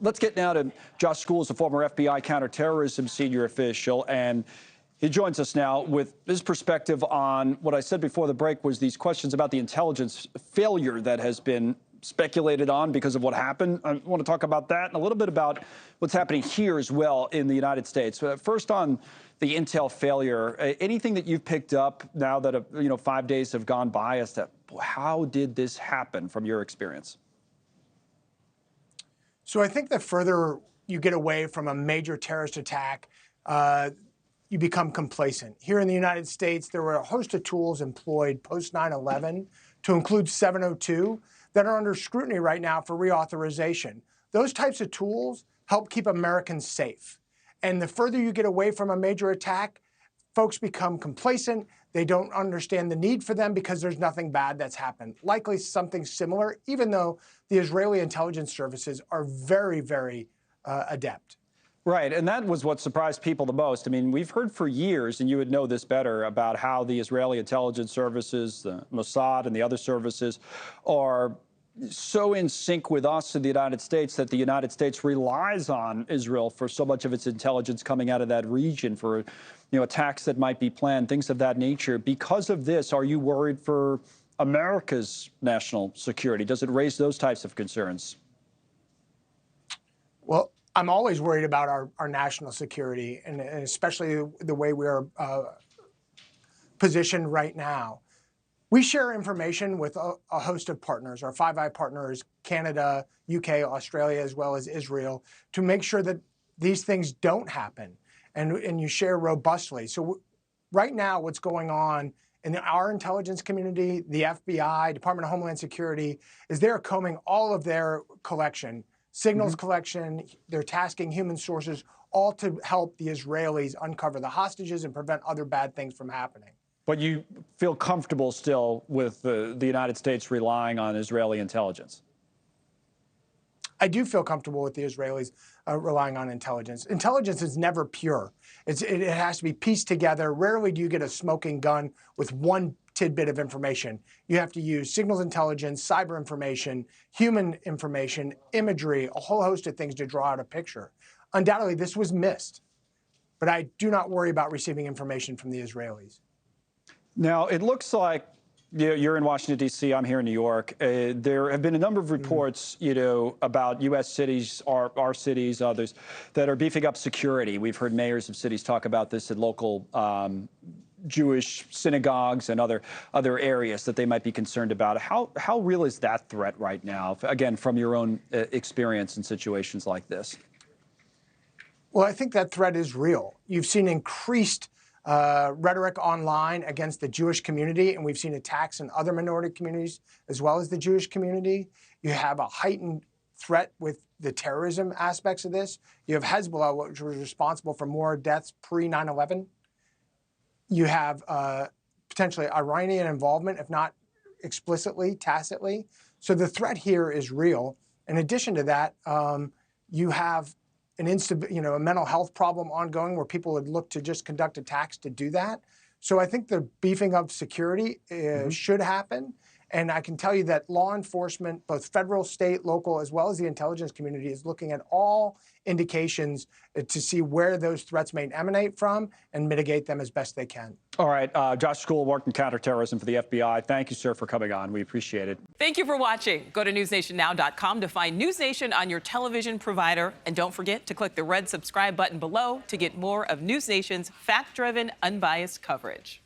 Let's get now to Josh Sulke, a former FBI counterterrorism senior official, and he joins us now with his perspective on what I said before the break was these questions about the intelligence failure that has been speculated on because of what happened. I want to talk about that and a little bit about what's happening here as well in the United States. First on the intel failure, anything that you've picked up now that 5 days have gone by as to how did this happen from your experience? So I think the further you get away from a major terrorist attack, you become complacent. Here in the United States, there were a host of tools employed post 9/11 to include 702 that are under scrutiny right now for reauthorization. Those types of tools help keep Americans safe. And the further you get away from a major attack, folks become complacent. They don't understand the need for them because there's nothing bad that's happened. Likely something similar, even though the Israeli intelligence services are very, very adept. Right, and that was what surprised people the most. I mean, we've heard for years, and you would know this better, about how the Israeli intelligence services, the Mossad and the other services are so in sync with us in the United States that the United States relies on Israel for so much of its intelligence coming out of that region for, attacks that might be planned, things of that nature. Because of this, are you worried for America's national security? Does it raise those types of concerns? Well, I'm always worried about our national security, and especially the way we are positioned right now. We share information with a host of partners, our Five Eye partners, Canada, UK, Australia, as well as Israel, to make sure that these things don't happen, and you share robustly. So right now, what's going on in our intelligence community, the FBI, Department of Homeland Security, is they're combing all of their collection, signals collection, they're tasking human sources, all to help the Israelis uncover the hostages and prevent other bad things from happening. But you feel comfortable still with the United States relying on Israeli intelligence? I do feel comfortable with the Israelis relying on intelligence. Intelligence is never pure. It has to be pieced together. Rarely do you get a smoking gun with one tidbit of information. You have to use signals intelligence, cyber information, human information, imagery, a whole host of things to draw out a picture. Undoubtedly, this was missed. But I do not worry about receiving information from the Israelis. Now, it looks like you're in Washington, D.C., I'm here in New York. There have been a number of reports, about U.S. cities, our cities, others, that are beefing up security. We've heard mayors of cities talk about this at local Jewish synagogues and other areas that they might be concerned about. How real is that threat right now, again, from your own experience in situations like this? Well, I think that threat is real. You've seen increased rhetoric online against the Jewish community, and we've seen attacks in other minority communities as well as the Jewish community. You have a heightened threat with the terrorism aspects of this. You have Hezbollah, which was responsible for more deaths pre-9/11. You have potentially Iranian involvement, if not explicitly, tacitly. So the threat here is real. In addition to that, you have a mental health problem ongoing where people would look to just conduct attacks to do that. So I think the beefing of security should happen. And I can tell you that law enforcement, both federal, state, local, as well as the intelligence community, is looking at all indications to see where those threats may emanate from and mitigate them as best they can. All right. Josh Sulke worked in counterterrorism for the FBI. Thank you, sir, for coming on. We appreciate it. Thank you for watching. Go to newsnationnow.com to find News Nation on your television provider. And don't forget to click the red subscribe button below to get more of News Nation's fact-driven, unbiased coverage.